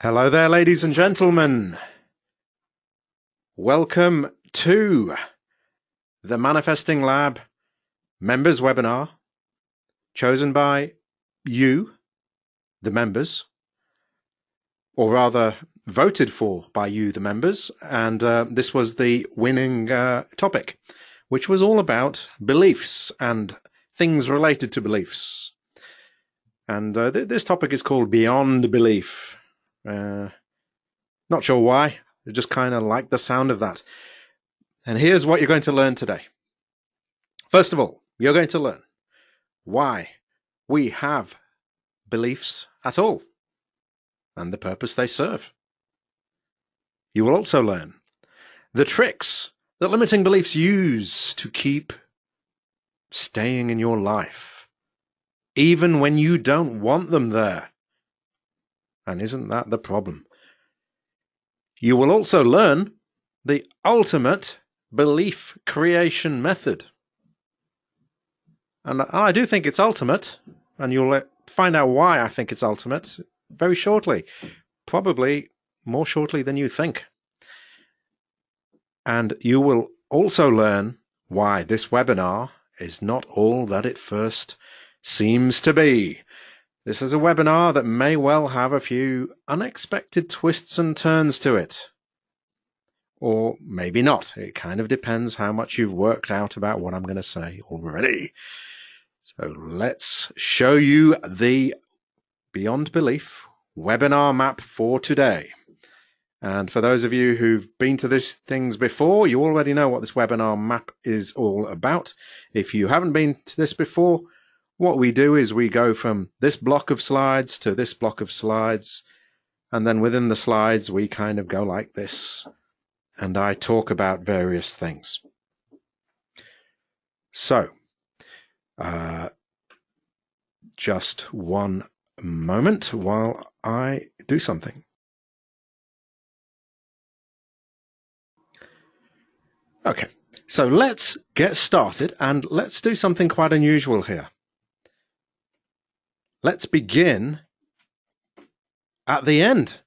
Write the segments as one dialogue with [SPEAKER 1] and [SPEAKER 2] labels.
[SPEAKER 1] Hello there, ladies and gentlemen. Welcome to the Manifesting Lab members webinar, chosen by you, the members, or rather voted for by you, the members. And this was the winning topic, which was all about beliefs and things related to beliefs. And this topic is called Beyond Belief. Not sure why. I just kind of like the sound of that. And here's what you're going to learn today. First of all, you're going to learn why we have beliefs at all and the purpose they serve. You will also learn the tricks that limiting beliefs use to keep staying in your life, even when you don't want them there. And isn't that the problem? You will also learn the ultimate belief creation method. And I do think it's ultimate, and you'll find out why I think it's ultimate very shortly, probably more shortly than you think. And you will also learn why this webinar is not all that it first seems to be. This is a webinar that may well have a few unexpected twists and turns to it. Or maybe not. It kind of depends how much you've worked out about what I'm going to say already. So let's show you the Beyond Belief webinar map for today. And for those of you who've been to these things before, you already know what this webinar map is all about. If you haven't been to this before, what we do is we go from this block of slides to this block of slides, and then within the slides we kind of go like this, and I talk about various things. So, just one moment while I do something. Okay, so let's get started, and let's do something quite unusual here. Let's begin at the end.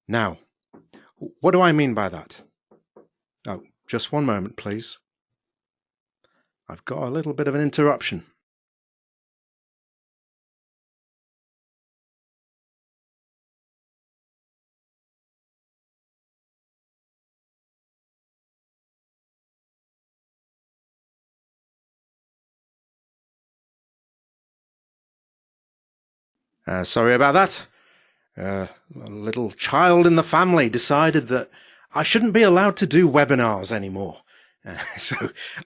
[SPEAKER 1] Now, what do I mean by that? Oh, just one moment, please. I've got a little bit of an interruption. Sorry about that. A little child in the family decided that I shouldn't be allowed to do webinars anymore. So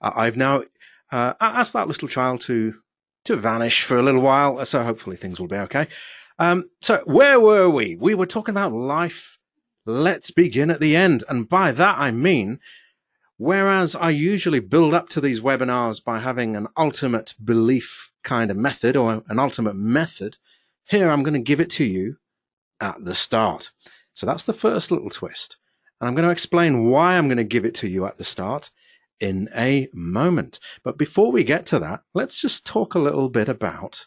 [SPEAKER 1] I've now asked that little child to vanish for a little while, so hopefully things will be okay. So where were we? We were talking about life. Let's begin at the end. And by that I mean, whereas I usually build up to these webinars by having an ultimate belief kind of method or an ultimate method, here I'm going to give it to you at the start. So that's the first little twist. And I'm going to explain why I'm going to give it to you at the start in a moment. But before we get to that, let's just talk a little bit about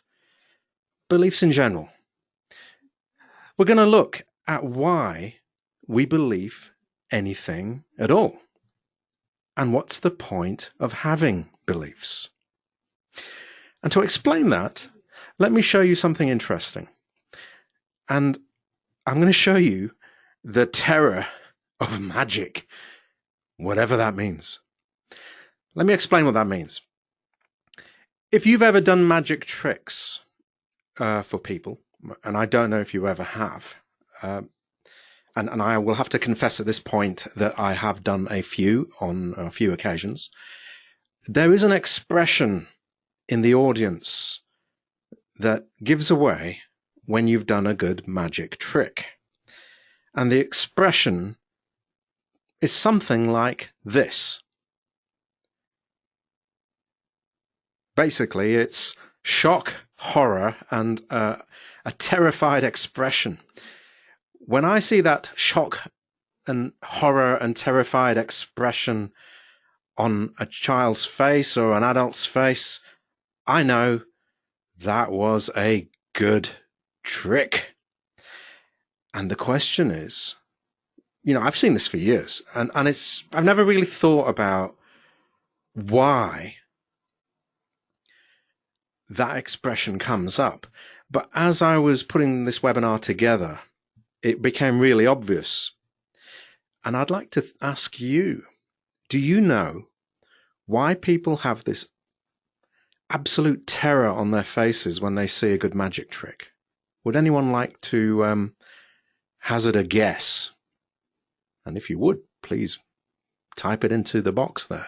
[SPEAKER 1] beliefs in general. We're going to look at why we believe anything at all. And what's the point of having beliefs? And to explain that, let me show you something interesting. And I'm going to show you the terror of magic, whatever that means. Let me explain what that means. If you've ever done magic tricks for people, and I don't know if you ever have, and I will have to confess at this point that I have done a few on a few occasions, there is an expression in the audience that gives away when you've done a good magic trick. And the expression is something like this. Basically, it's shock, horror, and a terrified expression. When I see that shock and horror and terrified expression on a child's face or an adult's face, I know that was a good trick. And the question is, I've seen this for years, and I've never really thought about why that expression comes up. But as I was putting this webinar together, it became really obvious. And I'd like to ask you, do you know why people have this absolute terror on their faces when they see a good magic trick? Would anyone like to hazard a guess? And if you would, please type it into the box there.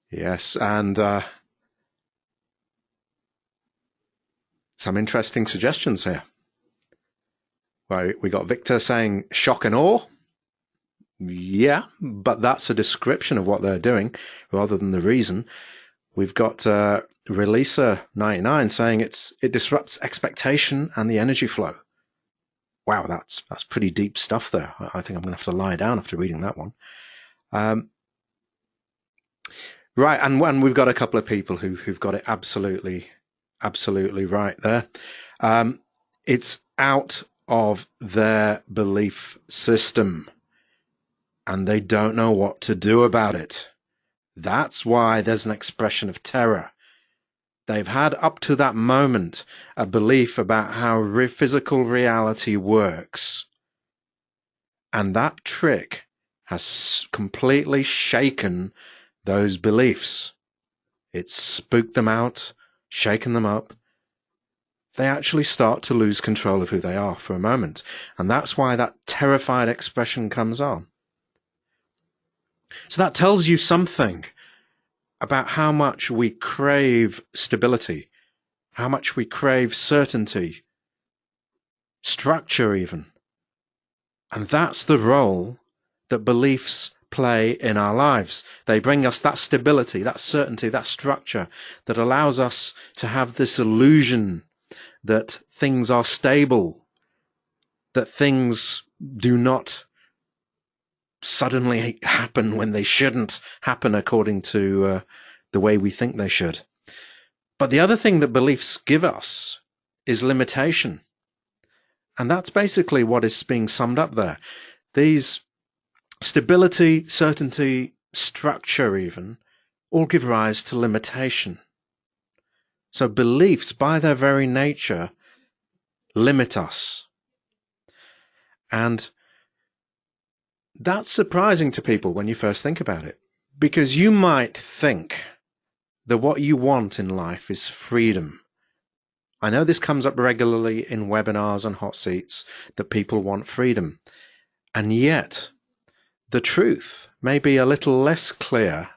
[SPEAKER 1] Yes, and some interesting suggestions here. Well, we got Victor saying shock and awe. Yeah, but that's a description of what they're doing rather than the reason. We've got Releaser99 saying it disrupts expectation and the energy flow. Wow, that's pretty deep stuff there. I think I'm going to have to lie down after reading that one. Right, and we've got a couple of people who've got it absolutely right there. It's out of their belief system, and they don't know what to do about it. That's why there's an expression of terror. They've had up to that moment a belief about how physical reality works. And that trick has completely shaken those beliefs. It's spooked them out, shaken them up. They actually start to lose control of who they are for a moment. And that's why that terrified expression comes on. So that tells you something about how much we crave stability, how much we crave certainty, structure even. And that's the role that beliefs play in our lives. They bring us that stability, that certainty, that structure that allows us to have this illusion that things are stable, that things do not suddenly happen when they shouldn't happen according to the way we think they should. But the other thing that beliefs give us is limitation. And that's basically what is being summed up there. These stability, certainty, structure even, all give rise to limitation. So beliefs, by their very nature, limit us. And that's surprising to people when you first think about it, because you might think that what you want in life is freedom. I know this comes up regularly in webinars and hot seats, that people want freedom. And yet, the truth may be a little less clear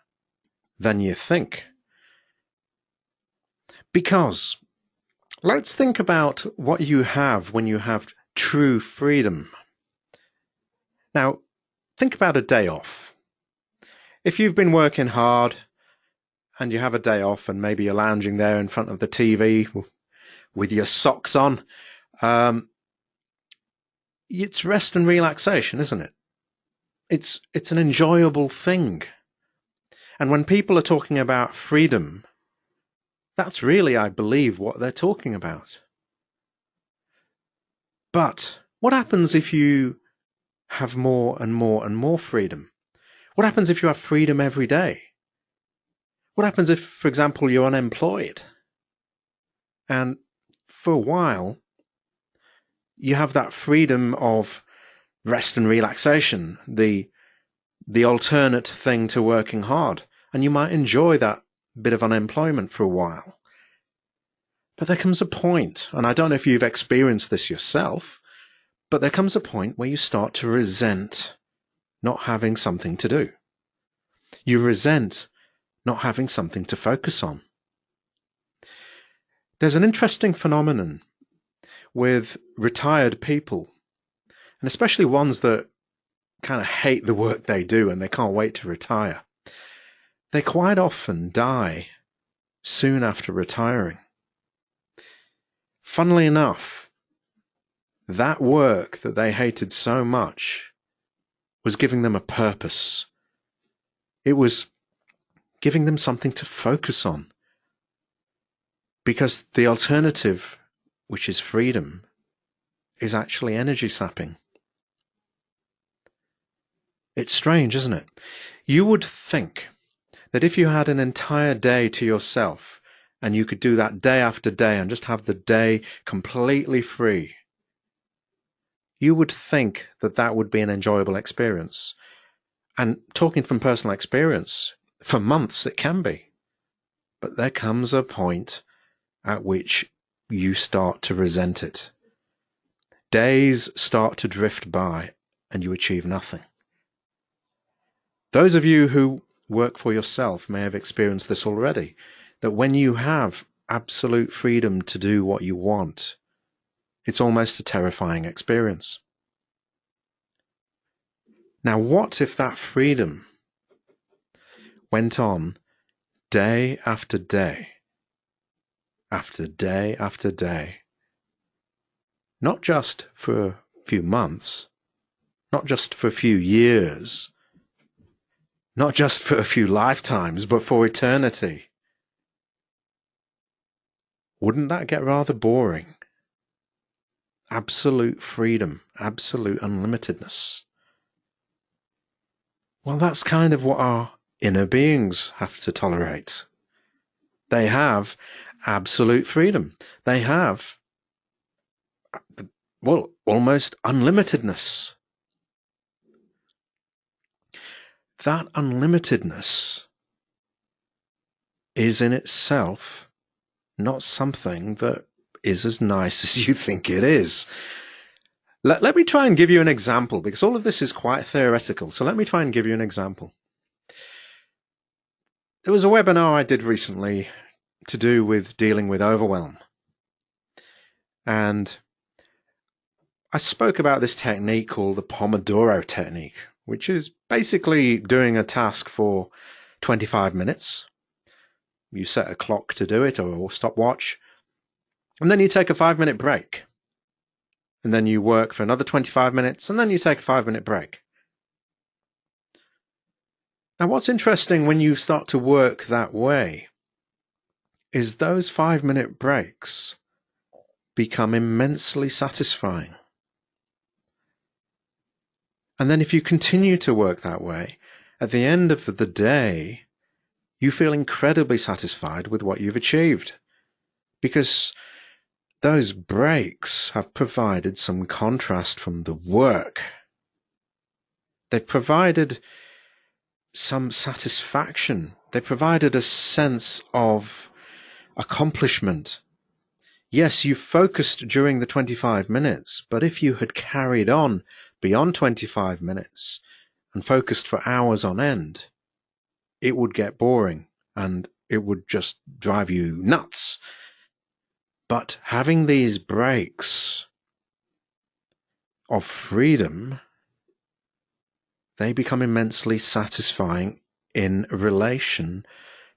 [SPEAKER 1] than you think. Because let's think about what you have when you have true freedom. Now, think about a day off. If you've been working hard and you have a day off and maybe you're lounging there in front of the TV with your socks on, it's rest and relaxation, isn't it? It's an enjoyable thing. And when people are talking about freedom, that's really, I believe, what they're talking about. But what happens if you have more and more and more freedom? What happens if you have freedom every day? What happens if, for example, you're unemployed? And for a while, you have that freedom of rest and relaxation, the alternate thing to working hard. And you might enjoy that bit of unemployment for a while. But there comes a point, and I don't know if you've experienced this yourself, but there comes a point where you start to resent not having something to do. You resent not having something to focus on. There's an interesting phenomenon with retired people, and especially ones that kind of hate the work they do and they can't wait to retire. They quite often die soon after retiring. Funnily enough, that work that they hated so much was giving them a purpose. It was giving them something to focus on. Because the alternative, which is freedom, is actually energy sapping. It's strange, isn't it? You would think that if you had an entire day to yourself and you could do that day after day and just have the day completely free, you would think that that would be an enjoyable experience. And talking from personal experience, for months it can be. But there comes a point at which you start to resent it. Days start to drift by and you achieve nothing. Those of you who work for yourself may have experienced this already, that when you have absolute freedom to do what you want, it's almost a terrifying experience. Now, what if that freedom went on day after day, after day after day, not just for a few months, not just for a few years, not just for a few lifetimes, but for eternity? Wouldn't that get rather boring? Absolute freedom, absolute unlimitedness. Well, that's kind of what our inner beings have to tolerate. They have absolute freedom. They have, well, almost unlimitedness. That unlimitedness is in itself not something that is as nice as you think it is. Let me try and give you an example, because all of this is quite theoretical. So let me try and give you an example. There was a webinar I did recently to do with dealing with overwhelm. And I spoke about this technique called the Pomodoro technique, which is basically doing a task for 25 minutes. You set a clock to do it, or a stopwatch, and then you take a 5-minute break. And then you work for another 25 minutes, and then you take a 5-minute break. Now, what's interesting when you start to work that way is those 5-minute breaks become immensely satisfying. And then if you continue to work that way, at the end of the day, you feel incredibly satisfied with what you've achieved, because those breaks have provided some contrast from the work. They've provided some satisfaction. They provided a sense of accomplishment. Yes, you focused during the 25 minutes, but if you had carried on beyond 25 minutes and focused for hours on end, it would get boring and it would just drive you nuts. But having these breaks of freedom, they become immensely satisfying in relation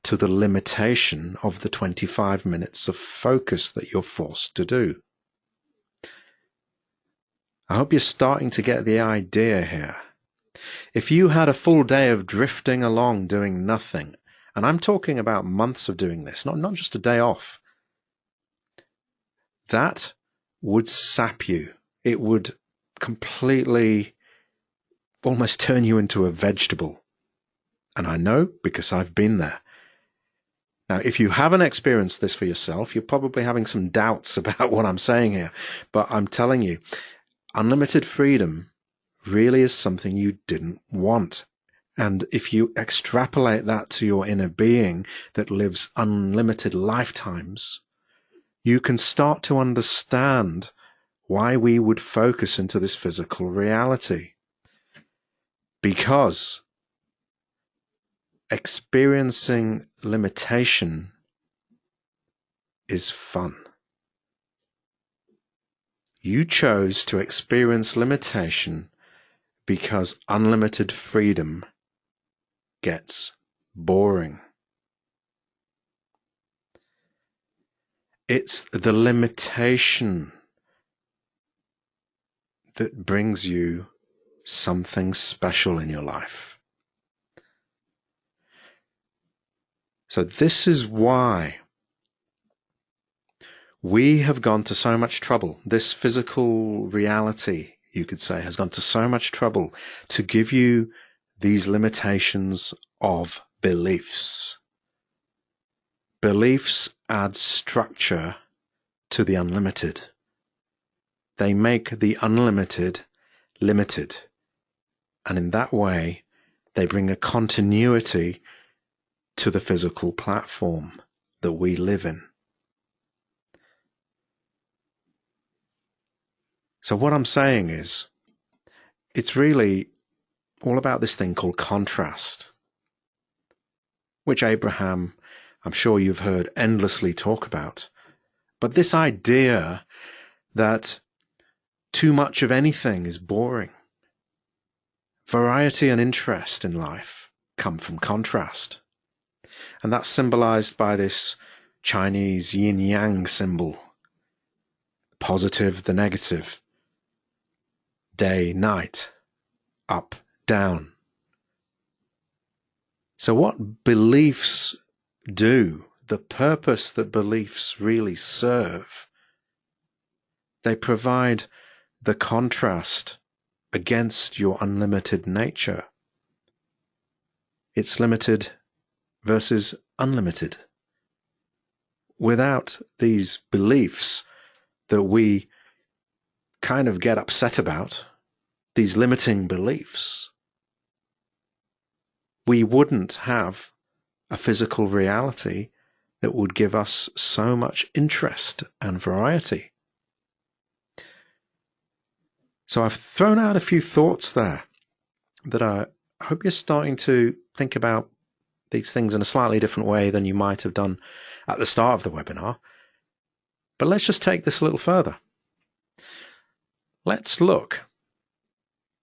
[SPEAKER 1] to the limitation of the 25 minutes of focus that you're forced to do. I hope you're starting to get the idea here. If you had a full day of drifting along doing nothing, and I'm talking about months of doing this, not just a day off, that would sap you. It would completely almost turn you into a vegetable. And I know because I've been there. Now, if you haven't experienced this for yourself, you're probably having some doubts about what I'm saying here. But I'm telling you, unlimited freedom really is something you didn't want. And if you extrapolate that to your inner being that lives unlimited lifetimes, you can start to understand why we would focus into this physical reality. Because experiencing limitation is fun. You chose to experience limitation because unlimited freedom gets boring. It's the limitation that brings you something special in your life. So this is why we have gone to so much trouble. This physical reality, you could say, has gone to so much trouble to give you these limitations of beliefs. Beliefs add structure to the unlimited. They make the unlimited limited. And in that way, they bring a continuity to the physical platform that we live in. So what I'm saying is, it's really all about this thing called contrast, which Abraham, I'm sure you've heard endlessly talk about. But this idea that too much of anything is boring. Variety and interest in life come from contrast. And that's symbolized by this Chinese yin-yang symbol. Positive, the negative. Day, night. Up, down. So what beliefs do, the purpose that beliefs really serve, they provide the contrast against your unlimited nature. It's limited versus unlimited. Without these beliefs that we kind of get upset about, these limiting beliefs, we wouldn't have a physical reality that would give us so much interest and variety. So I've thrown out a few thoughts there that I hope you're starting to think about these things in a slightly different way than you might have done at the start of the webinar. But let's just take this a little further. Let's look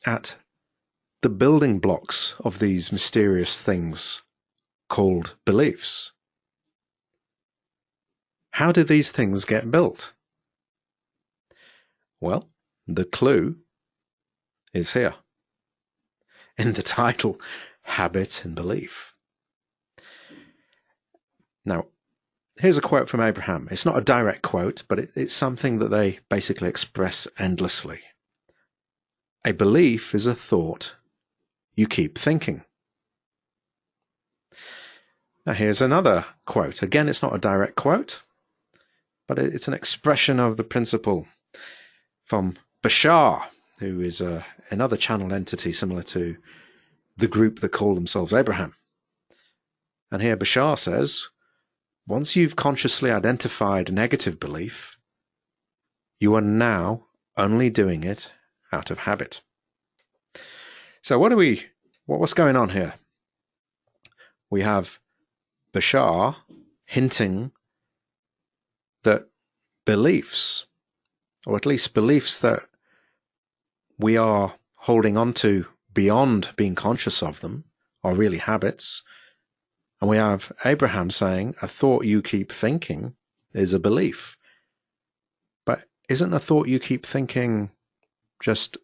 [SPEAKER 1] at the building blocks of these mysterious things called beliefs. How do these things get built? Well, the clue is here in the title, Habit and Belief. Now, here's a quote from Abraham. It's not a direct quote, but it's something that they basically express endlessly. A belief is a thought you keep thinking. Now, here's another quote. Again, it's not a direct quote, but it's an expression of the principle from Bashar, who is another channeled entity similar to the group that call themselves Abraham. And here Bashar says, once you've consciously identified a negative belief, you are now only doing it out of habit. So what's going on here? We have Bashar hinting that beliefs, or at least beliefs that we are holding on to beyond being conscious of them, are really habits. And we have Abraham saying a thought you keep thinking is a belief. But isn't a thought you keep thinking just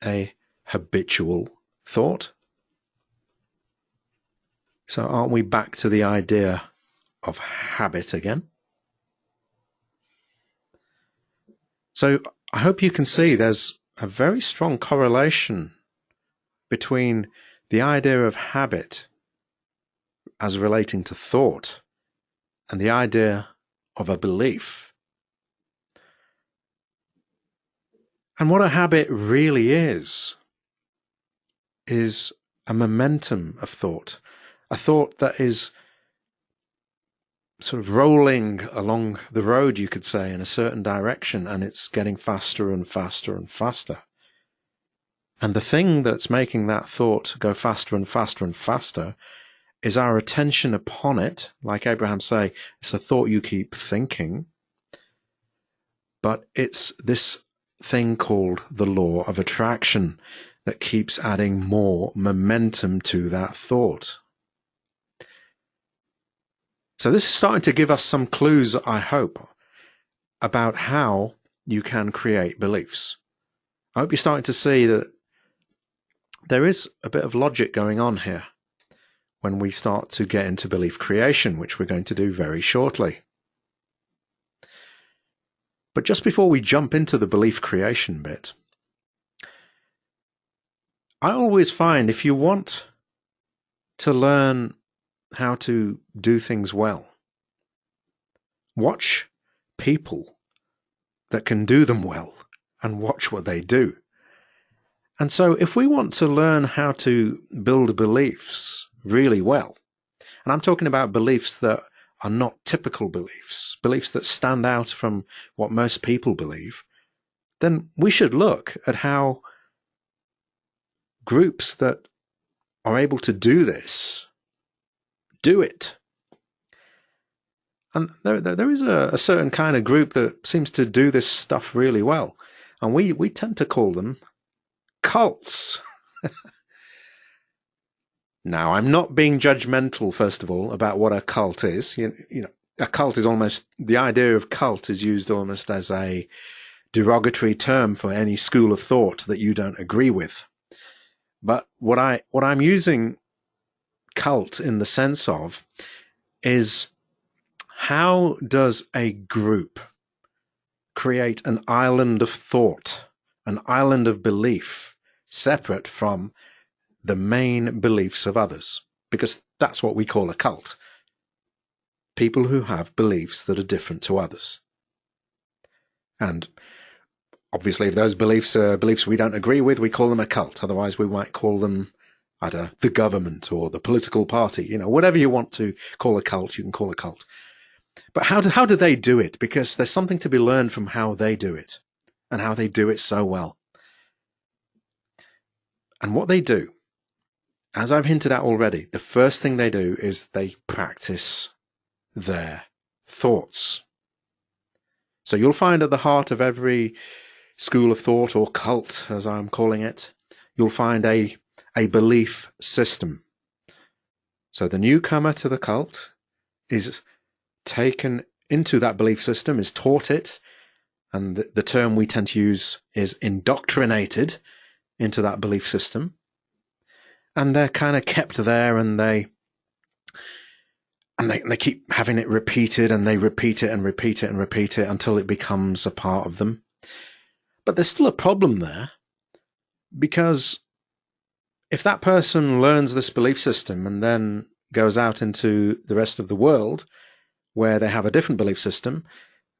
[SPEAKER 1] a habitual thought? So aren't we back to the idea of habit again? So I hope you can see there's a very strong correlation between the idea of habit as relating to thought and the idea of a belief. And what a habit really is a momentum of thought, a thought that is sort of rolling along the road, you could say, in a certain direction, and it's getting faster and faster and faster. And the thing that's making that thought go faster and faster and faster is our attention upon it. Like Abraham say, it's a thought you keep thinking, but it's this thing called the law of attraction that keeps adding more momentum to that thought. So this is starting to give us some clues, I hope, about how you can create beliefs. I hope you're starting to see that there is a bit of logic going on here when we start to get into belief creation, which we're going to do very shortly. But just before we jump into the belief creation bit, I always find if you want to learn how to do things well, watch people that can do them well and watch what they do. And so if we want to learn how to build beliefs really well, and I'm talking about beliefs that are not typical beliefs, beliefs that stand out from what most people believe, then we should look at how groups that are able to do this do it. And there is a certain kind of group that seems to do this stuff really well. And we tend to call them cults. Now, I'm not being judgmental, first of all, about what a cult is. You know, a cult is almost, the idea of cult is used almost as a derogatory term for any school of thought that you don't agree with. But what I'm using cult in the sense of is, how does a group create an island of thought, an island of belief, separate from the main beliefs of others? Because that's what we call a cult. People who have beliefs that are different to others. And obviously, if those beliefs are beliefs we don't agree with, we call them a cult. Otherwise, we might call them, I don't know, the government or the political party. You know, whatever you want to call a cult, you can call a cult. But how do they do it? Because there's something to be learned from how they do it, and how they do it so well. And what they do, as I've hinted at already, the first thing they do is they practice their thoughts. So you'll find at the heart of every school of thought, or cult as I'm calling it, you'll find a belief system. So the newcomer to the cult is taken into that belief system, is taught it, and the term we tend to use is indoctrinated into that belief system, and they're kind of kept there, and they keep having it repeated, and they repeat it and repeat it and repeat it until it becomes a part of them. But there's still a problem there, because if that person learns this belief system and then goes out into the rest of the world where they have a different belief system,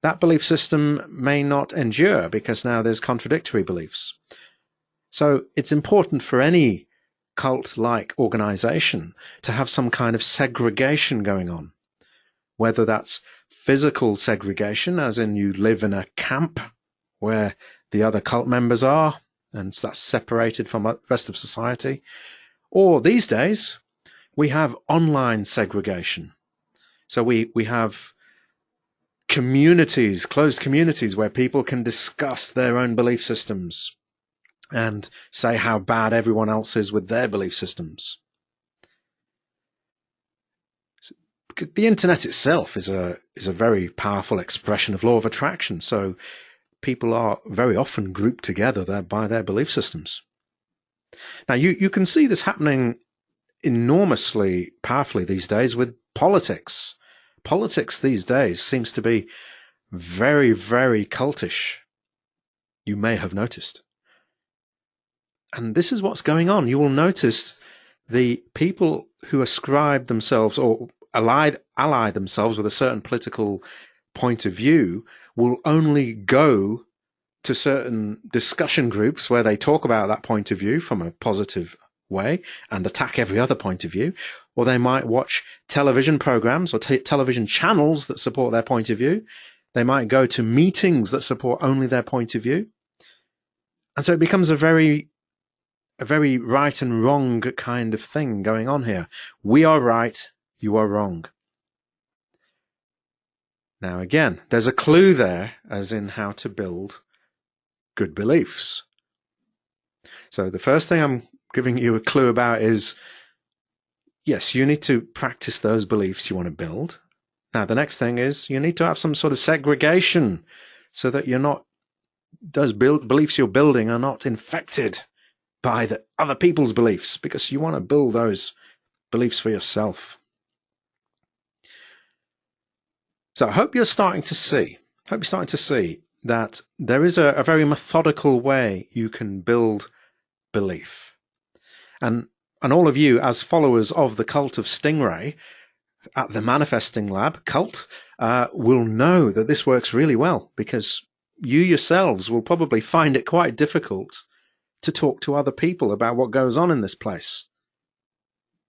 [SPEAKER 1] that belief system may not endure, because now there's contradictory beliefs. So it's important for any cult-like organization to have some kind of segregation going on, whether that's physical segregation, as in you live in a camp where the other cult members are, and so that's separated from the rest of society, or these days we have online segregation. So we have communities, closed communities, where people can discuss their own belief systems and say how bad everyone else is with their belief systems. The internet itself is a very powerful expression of law of attraction. So people are very often grouped together there by their belief systems. Now you can see this happening enormously powerfully these days with politics. Politics these days seems to be very, very cultish. You may have noticed. And this is what's going on. You will notice the people who ascribe themselves or ally themselves with a certain political point of view will only go to certain discussion groups where they talk about that point of view from a positive way and attack every other point of view. Or they might watch television programs or television channels that support their point of view. They might go to meetings that support only their point of view. And so it becomes a very right and wrong kind of thing going on here. We are right, you are wrong. Now again, there's a clue there as in how to build good beliefs. So the first thing I'm giving you a clue about is, yes, you need to practice those beliefs you want to build. Now the next thing is you need to have some sort of segregation so that you're not those beliefs you're building are not infected by the other people's beliefs, because you want to build those beliefs for yourself. So I hope you're starting to see that there is a very methodical way you can build belief. And all of you, as followers of the cult of Stingray at the Manifesting Lab cult, will know that this works really well, because you yourselves will probably find it quite difficult to talk to other people about what goes on in this place,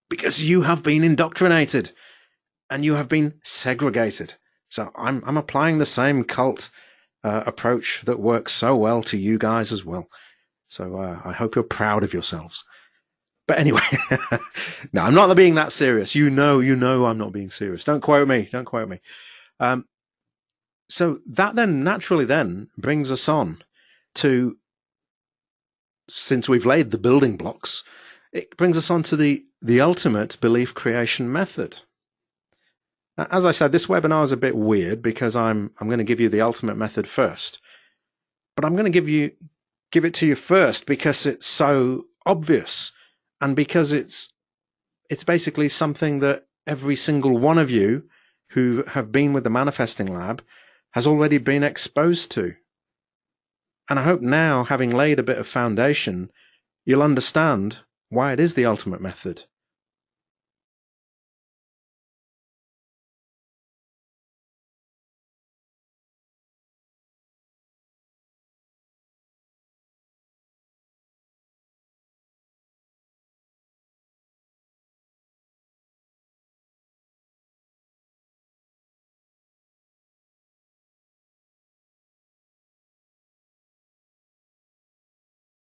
[SPEAKER 1] because you have been indoctrinated and you have been segregated. So I'm applying the same cult approach that works so well to you guys as well. So I hope you're proud of yourselves. But anyway, no, I'm not being that serious. You know I'm not being serious. Don't quote me. So that then naturally then brings us on to, since we've laid the building blocks, it brings us on to the ultimate belief creation method. Now, as I said, this webinar is a bit weird because I'm going to give you the ultimate method first. But I'm going to give it to you first because it's so obvious, and because it's basically something that every single one of you who have been with the Manifesting Lab has already been exposed to. And I hope now, having laid a bit of foundation, you'll understand why it is the ultimate method